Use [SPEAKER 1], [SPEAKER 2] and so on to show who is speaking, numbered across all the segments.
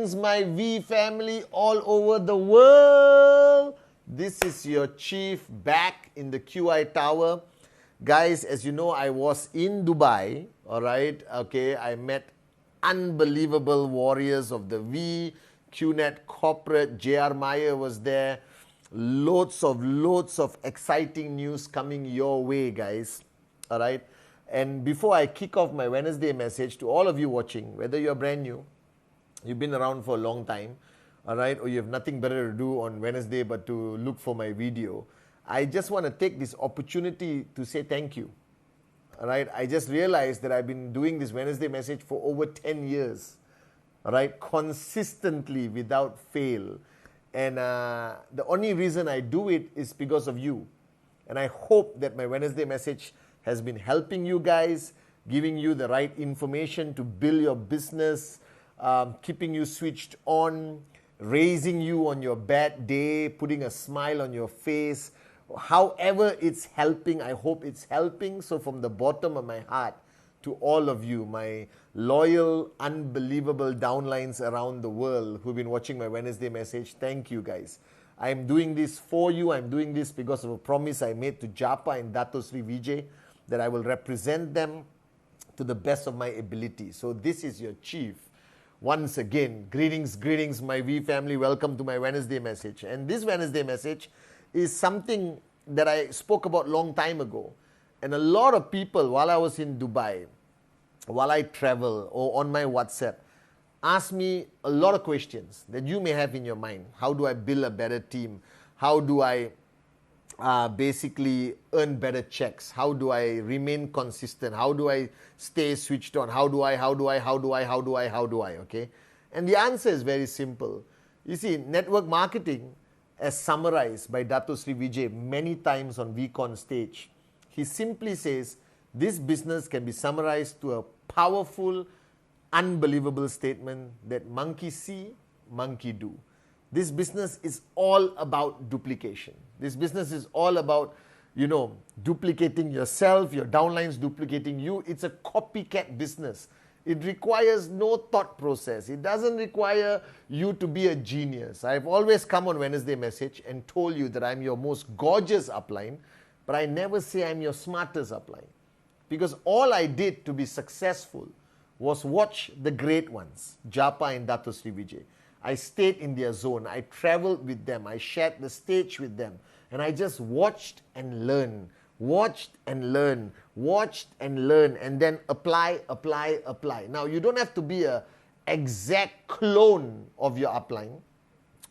[SPEAKER 1] greetings, my V family all over the world. This is your chief back in the QI Tower. Guys, as you know, I was in Dubai, all right? Okay, I met unbelievable warriors of the V, QNet corporate. JR Meyer was there. Loads of exciting news coming your way, guys, all right? And before I kick off my Wednesday message to all of you watching, whether you're brand new, you've been around for a long time, all right, or you have nothing better to do on Wednesday but to look for my video, I just want to take this opportunity to say thank you, all right? I just realized that I've been doing this Wednesday message for over 10 years, all right, consistently without fail. And the only reason I do it is because of you. And I hope that my Wednesday message has been helping you guys, giving you the right information to build your business, keeping you switched on, raising you on your bad day, putting a smile on your face. However it's helping, I hope it's helping. So from the bottom of my heart to all of you, my loyal, unbelievable downlines around the world who've been watching my Wednesday message, thank you guys. I'm doing this for you. I'm doing this because of a promise I made to Japa and Dato Sri Vijay that I will represent them to the best of my ability. So this is your chief. Once again, greetings, my V family. Welcome to my Wednesday message. And this Wednesday message is something that I spoke about long time ago. And a lot of people, while I was in Dubai, while I travel or on my WhatsApp, ask me a lot of questions that you may have in your mind. How do I build a better team? How do I basically earn better checks? How do I remain consistent? How do I stay switched on? How do I, okay? And the answer is very simple. You see, network marketing, as summarized by Dato Sri Vijay many times on VCon stage, he simply says, this business can be summarized to a powerful, unbelievable statement that monkey see, monkey do. This business is all about duplication. This business is all about, duplicating yourself, your downlines duplicating you. It's a copycat business. It requires no thought process. It doesn't require you to be a genius. I've always come on Wednesday message and told you that I'm your most gorgeous upline, but I never say I'm your smartest upline. Because all I did to be successful was watch the great ones, Japa and Dato Sri Vijay. I stayed in their zone. I traveled with them. I shared the stage with them. And I just watched and learned, and then apply. Now, you don't have to be an exact clone of your upline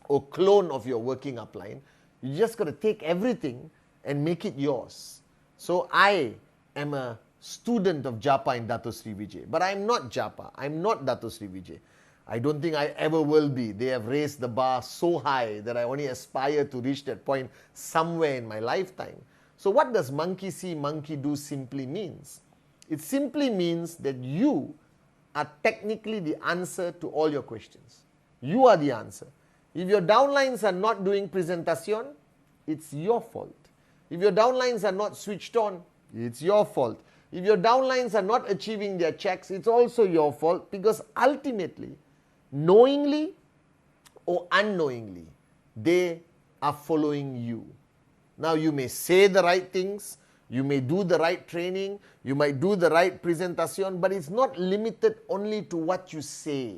[SPEAKER 1] or clone of your working upline. You just got to take everything and make it yours. So I am a student of Japa and Dato Sri Vijay. But I'm not Japa. I'm not Dato Sri Vijay. I don't think I ever will be. They have raised the bar so high that I only aspire to reach that point somewhere in my lifetime. So what does monkey see, monkey do simply means? It simply means that you are technically the answer to all your questions. You are the answer. If your downlines are not doing presentation, it's your fault. If your downlines are not switched on, it's your fault. If your downlines are not achieving their checks, it's also your fault, because ultimately, knowingly or unknowingly, they are following you. Now, you may say the right things, you may do the right training, you might do the right presentation, but it's not limited only to what you say.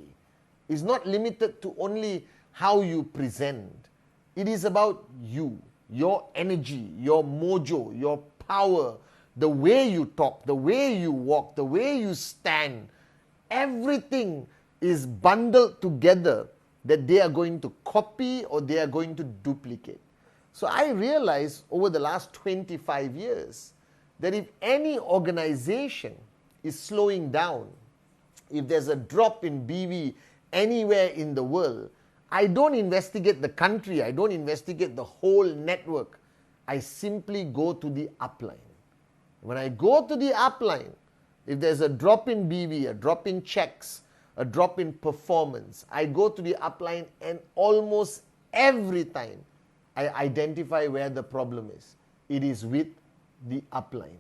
[SPEAKER 1] It's not limited to only how you present. It is about you, your energy, your mojo, your power, the way you talk, the way you walk, the way you stand. Everything is bundled together that they are going to copy or they are going to duplicate. So I realized over the last 25 years that if any organization is slowing down, if there's a drop in BV anywhere in the world, I don't investigate the country, I don't investigate the whole network. I simply go to the upline. When I go to the upline, if there's a drop in BV, a drop in checks, a drop in performance, I go to the upline, and almost every time I identify where the problem is. It is with the upline.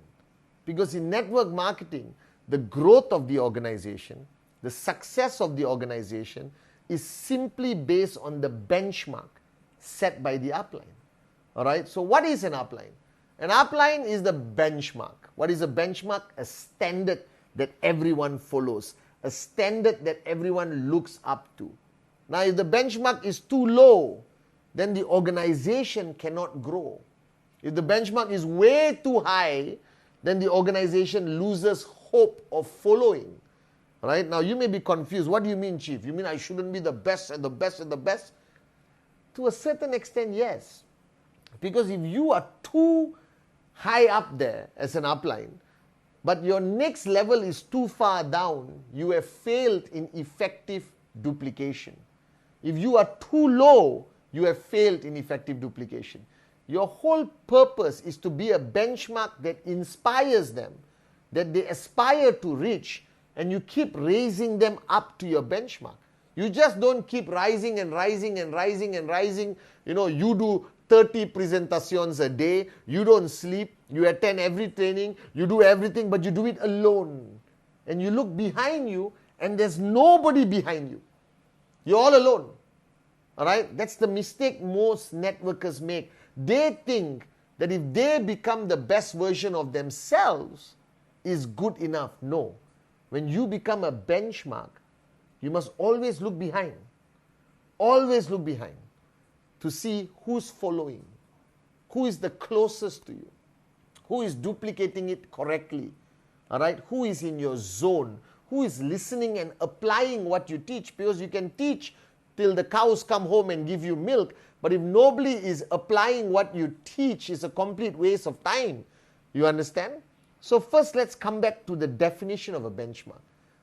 [SPEAKER 1] Because in network marketing, the growth of the organization, the success of the organization is simply based on the benchmark set by the upline. Alright, so what is an upline? An upline is the benchmark. What is a benchmark? A standard that everyone follows, a standard that everyone looks up to. Now, if the benchmark is too low, then the organization cannot grow. If the benchmark is way too high, then the organization loses hope of following. Right? Now, you may be confused. What do you mean, Chief? You mean I shouldn't be the best and the best and the best? To a certain extent, yes. Because if you are too high up there as an upline, but your next level is too far down, you have failed in effective duplication. If you are too low, you have failed in effective duplication. Your whole purpose is to be a benchmark that inspires them, that they aspire to reach, and you keep raising them up to your benchmark. You just don't keep rising and rising and rising and rising. You do 30 presentations a day, you don't sleep, you attend every training, you do everything, but you do it alone. And you look behind you, and there's nobody behind you. You're all alone. Alright? That's the mistake most networkers make. They think that if they become the best version of themselves is good enough. No. When you become a benchmark, you must always look behind. Always look behind to see who's following, who is the closest to you, who is duplicating it correctly, all right? Who is in your zone, who is listening and applying what you teach, because you can teach till the cows come home and give you milk, but if nobody is applying what you teach, it's a complete waste of time. You understand? So first, let's come back to the definition of a benchmark.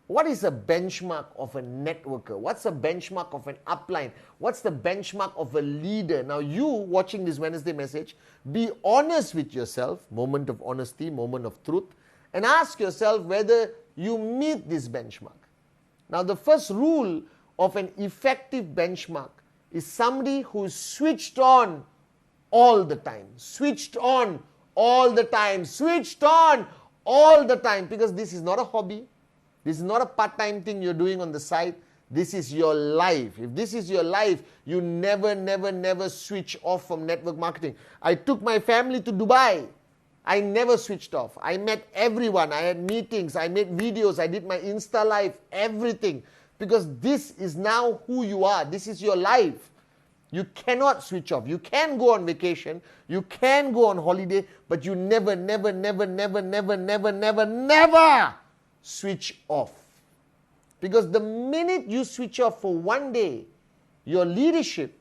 [SPEAKER 1] What is a benchmark of a networker? What's a benchmark of an upline? What's the benchmark of a leader? Now, you watching this Wednesday message, be honest with yourself, moment of honesty, moment of truth, and ask yourself whether you meet this benchmark. Now, the first rule of an effective benchmark is somebody who's switched on all the time. Switched on all the time. Switched on all the time. Because this is not a hobby. This is not a part-time thing you're doing on the side. This is your life. If this is your life, you never switch off from network marketing. I took my family to Dubai. I never switched off. I met everyone. I had meetings. I made videos. I did my Insta Live. Everything. Because this is now who you are. This is your life. You cannot switch off. You can go on vacation. You can go on holiday. But you never switch off. Because the minute you switch off for one day, your leadership,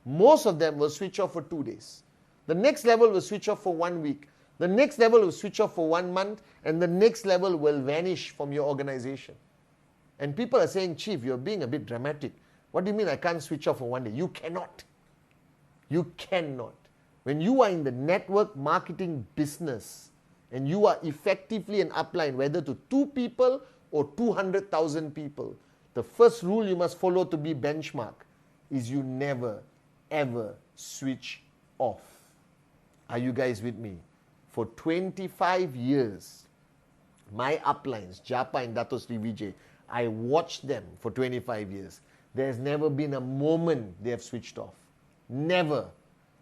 [SPEAKER 1] most of them will switch off for 2 days. The next level will switch off for 1 week. The next level will switch off for 1 month. And the next level will vanish from your organization. And people are saying, Chief, you're being a bit dramatic. What do you mean I can't switch off for 1 day? You cannot. You cannot. When you are in the network marketing business and you are effectively an upline, whether to 2 people or 200,000 people, the first rule you must follow to be benchmark is you never, ever switch off. Are you guys with me? For 25 years, my uplines, Japa and Dato Sri Vijay, I watched them for 25 years. There's never been a moment they have switched off. Never.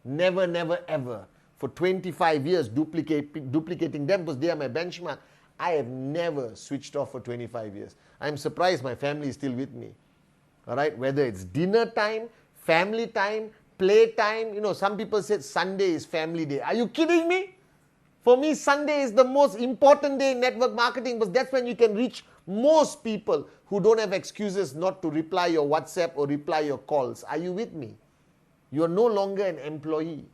[SPEAKER 1] Never, ever. For 25 years, duplicating them because they are my benchmark. I have never switched off for 25 years. I'm surprised my family is still with me. All right? Whether it's dinner time, family time, play time. Some people said Sunday is family day. Are you kidding me? For me, Sunday is the most important day in network marketing because that's when you can reach most people who don't have excuses not to reply your WhatsApp or reply your calls. Are you with me? You are no longer an employee.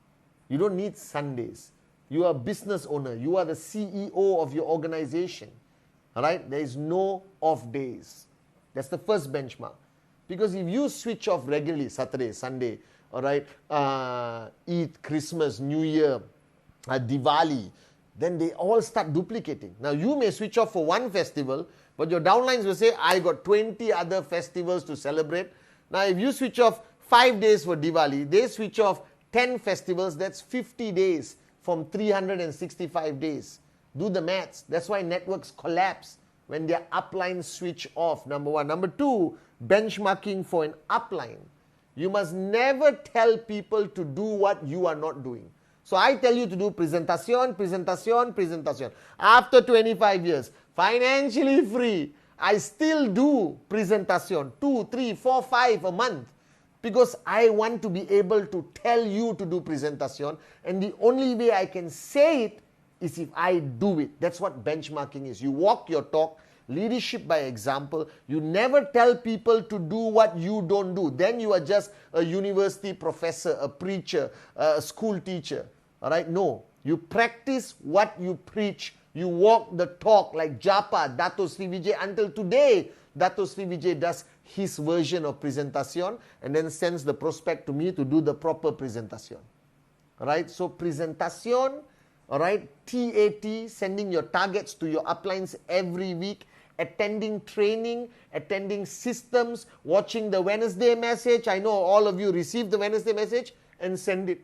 [SPEAKER 1] You don't need Sundays. You are a business owner. You are the CEO of your organization. All right? There is no off days. That's the first benchmark. Because if you switch off regularly, Saturday, Sunday, all right, Eid, Christmas, New Year, Diwali, then they all start duplicating. Now, you may switch off for one festival, but your downlines will say, I got 20 other festivals to celebrate. Now, if you switch off 5 days for Diwali, they switch off 10 festivals, that's 50 days from 365 days. Do the maths. That's why networks collapse when their uplines switch off, number one. Number two, benchmarking for an upline, you must never tell people to do what you are not doing. So I tell you to do presentation, presentation, presentation. After 25 years, financially free, I still do presentation, 2, 3, 4, 5 a month. Because I want to be able to tell you to do presentation, and the only way I can say it is if I do it. That's what benchmarking is. You walk your talk, leadership by example. You never tell people to do what you don't do. Then you are just a university professor, a preacher, a school teacher. All right? No. You practice what you preach. You walk the talk like Japa, Dato Sri Vijay. Until today, Dato Sri Vijay does his version of presentation and then sends the prospect to me to do the proper presentation. All right? So presentation, all right, TAT, sending your targets to your uplines every week, attending training, attending systems, watching the Wednesday message. I know all of you receive the Wednesday message and send it.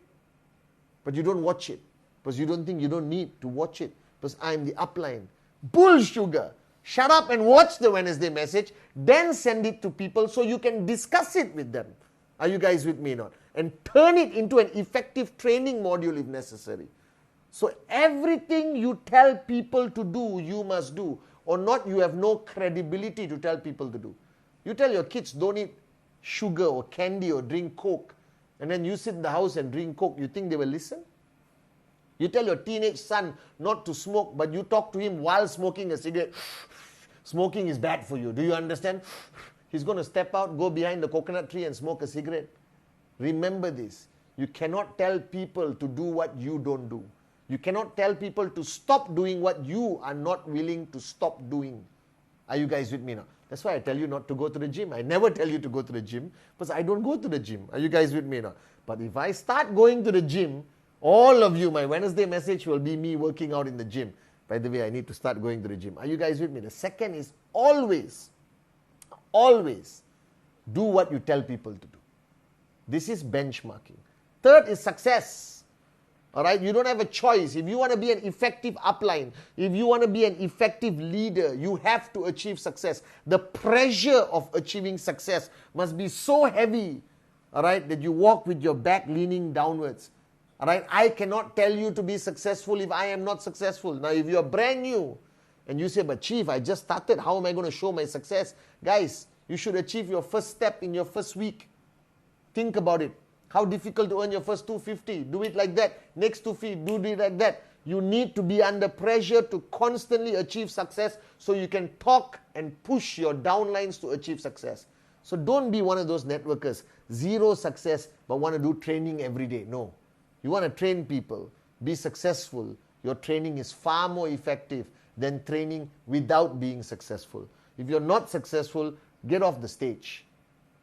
[SPEAKER 1] But you don't watch it because you don't think you don't need to watch it because I'm the upline. Bull sugar. Shut up and watch the Wednesday message, then send it to people so you can discuss it with them. Are you guys with me or not? And turn it into an effective training module if necessary. So everything you tell people to do, you must do. Or not, you have no credibility to tell people to do. You tell your kids don't eat sugar or candy or drink Coke, and then you sit in the house and drink Coke, you think they will listen? You tell your teenage son not to smoke, but you talk to him while smoking a cigarette. Smoking is bad for you. Do you understand? He's going to step out, go behind the coconut tree and smoke a cigarette. Remember this. You cannot tell people to do what you don't do. You cannot tell people to stop doing what you are not willing to stop doing. Are you guys with me now? That's why I tell you not to go to the gym. I never tell you to go to the gym because I don't go to the gym. Are you guys with me now? But if I start going to the gym, all of you, my Wednesday message will be me working out in the gym. By the way, I need to start going to the gym. Are you guys with me? The second is always do what you tell people to do. This is benchmarking. Third is success. All right, you don't have a choice. If you want to be an effective upline, if you want to be an effective leader, you have to achieve success. The pressure of achieving success must be so heavy, all right, that you walk with your back leaning downwards. All right, I cannot tell you to be successful if I am not successful. Now, if you are brand new and you say, but Chief, I just started, how am I going to show my success? Guys, you should achieve your first step in your first week. Think about it. How difficult to earn your first 250? Do it like that. Next 250, do it like that. You need to be under pressure to constantly achieve success so you can talk and push your downlines to achieve success. So don't be one of those networkers. Zero success, but want to do training every day. No. You want to train people, be successful. Your training is far more effective than training without being successful. If you're not successful, get off the stage.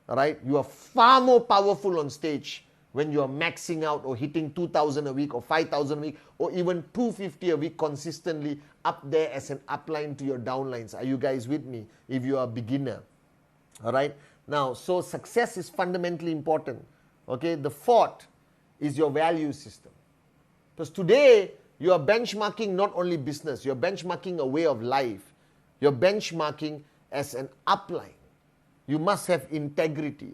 [SPEAKER 1] All right? You are far more powerful on stage when you are maxing out or hitting 2,000 a week or 5,000 a week or even 250 a week consistently up there as an upline to your downlines. Are you guys with me if you are a beginner? All right? Now, so success is fundamentally important. Okay? The fourth is your value system. Because today, you are benchmarking not only business, you're benchmarking a way of life. You're benchmarking as an upline. You must have integrity,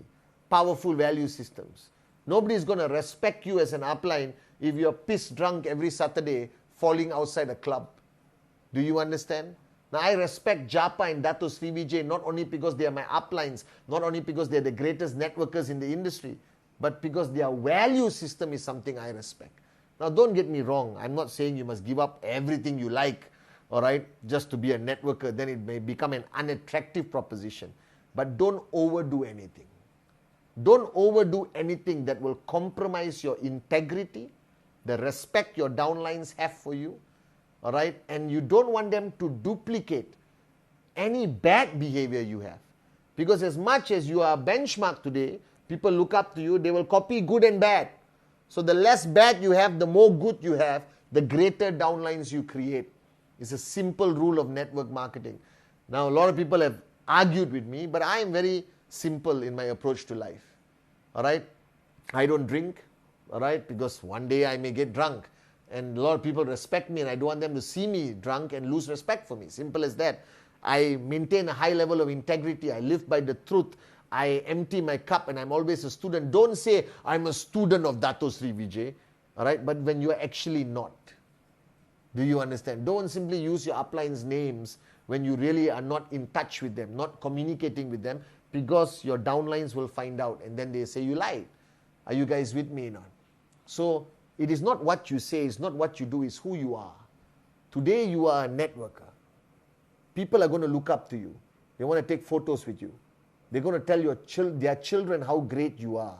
[SPEAKER 1] powerful value systems. Nobody is going to respect you as an upline if you're pissed drunk every Saturday falling outside a club. Do you understand? Now, I respect Japa and Dato Sri Vijay not only because they are my uplines, not only because they're the greatest networkers in the industry, but because their value system is something I respect. Now, don't get me wrong. I'm not saying you must give up everything you like, all right, just to be a networker. Then it may become an unattractive proposition. But don't overdo anything. Don't overdo anything that will compromise your integrity, the respect your downlines have for you, all right? And you don't want them to duplicate any bad behavior you have. Because as much as you are benchmarked today, people look up to you, they will copy good and bad. So the less bad you have, the more good you have, the greater downlines you create. It's a simple rule of network marketing. Now, a lot of people have argued with me, but I am very simple in my approach to life. All right? I don't drink, all right, because one day I may get drunk. And a lot of people respect me and I don't want them to see me drunk and lose respect for me. Simple as that. I maintain a high level of integrity. I live by the truth. I empty my cup and I'm always a student. Don't say, I'm a student of Dato Sri Vijay, all right? But when you are actually not. Do you understand? Don't simply use your upline's names when you really are not in touch with them, not communicating with them, because your downlines will find out and then they say you lied. Are you guys with me or not? So it is not what you say, it's not what you do, it's who you are. Today you are a networker. People are going to look up to you. They want to take photos with you. They're going to tell their children how great you are.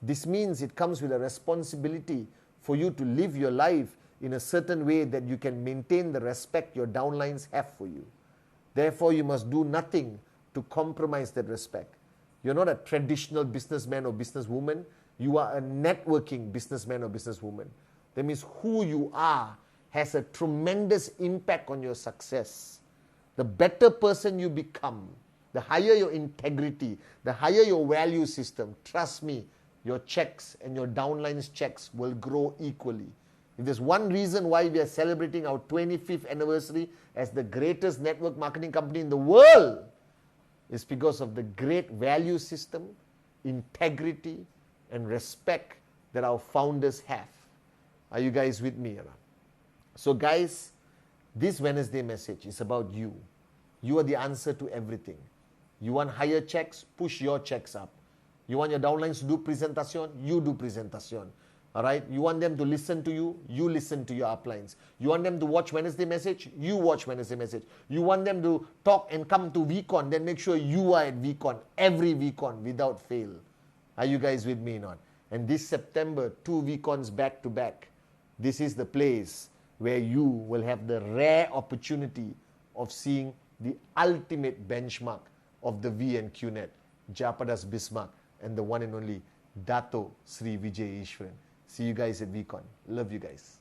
[SPEAKER 1] This means it comes with a responsibility for you to live your life in a certain way that you can maintain the respect your downlines have for you. Therefore, you must do nothing to compromise that respect. You're not a traditional businessman or businesswoman. You are a networking businessman or businesswoman. That means who you are has a tremendous impact on your success. The better person you become, the higher your integrity, the higher your value system, trust me, your checks and your downlines checks will grow equally. If there's one reason why we are celebrating our 25th anniversary as the greatest network marketing company in the world, it's because of the great value system, integrity, and respect that our founders have. Are you guys with me? So guys, this Wednesday message is about you. You are the answer to everything. You want higher checks? Push your checks up. You want your downlines to do presentation? You do presentation. All right? You want them to listen to you? You listen to your uplines. You want them to watch Wednesday message? You watch Wednesday message. You want them to talk and come to VCon? Then make sure you are at VCon, every VCon without fail. Are you guys with me or not? And this September, 2 VCons back to back. This is the place where you will have the rare opportunity of seeing the ultimate benchmark of the V and QNet, Japadas Bismarck, and the one and only Dato Sri Vijay Ishwaran. See you guys at VCon. Love you guys.